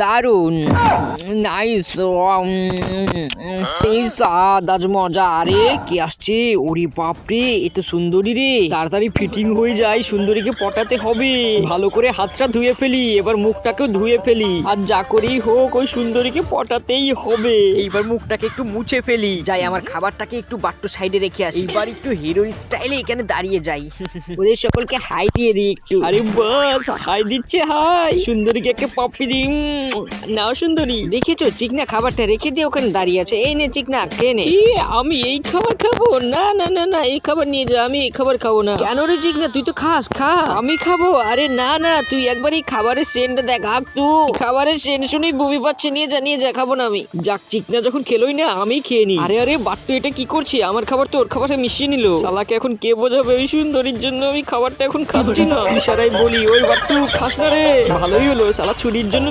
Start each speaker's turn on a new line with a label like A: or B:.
A: দারুন, নাইস, স্বাদ, আজ মজা। আরে কি আসছে? ওরে বাপরে, এ তো সুন্দরী রে। তাড়াতাড়ি ফিটিং হয়ে যায়, সুন্দরীকে পটাতে হবে। ভালো করে হাতটা ধুয়ে ফেলি, এবার মুখটাকেও ধুয়ে ফেলি। আর যা করেই হোক ওই সুন্দরীকে পটাতেই হবে। এইবার মুখটাকে একটু মুছে ফেলি, যাই আমার খাবারটাকে একটু বাট্টু সাইডে রেখে আসি। এইবার একটু হিরোইন স্টাইলে এখানে দাঁড়িয়ে যাই, ওদের সকলকে হাই দিয়ে দিই একটু। আরে বাস, হাই দিচ্ছে, হাই। সুন্দরীকে একটা পপি দিই। নাও সুন্দরী, দেখেছো চিকনা খাবারটা রেখে দিয়ে ওখানে দাঁড়িয়ে আছে। এই নে চিকনা, খেয়ে নে। আমি এই খাবার খাবো না? না না না, এই খাবার নিয়ে যা, আমি এই খাবার খাবো না। কেন রে চিকনা, তুই তো খাস, খা। আমি খাবো? আরে না না, তুই একবার এই খাবারের সেন্টটা দেখ। তুই খাবারের সেন্ট শুনেই বমি পাচ্ছে, নিয়ে যা নিয়ে যা, খাবো না আমি। যাক, চিকনা যখন খেলোই না, আমি খেয়ে নি। আরে আরে বাট্টু, এটা কি করছে? আমার খাবার তো ওর খাবারে মিশিয়ে নিল। শালাকে এখন কে বোঝাবে ওই সুন্দরীর জন্য আমি খাবারটা এখন খাচ্ছি না। ইশারায় বলি, ওই বাট্টু খাস না রে। ভালোই হলো, শালা ছুরির জন্য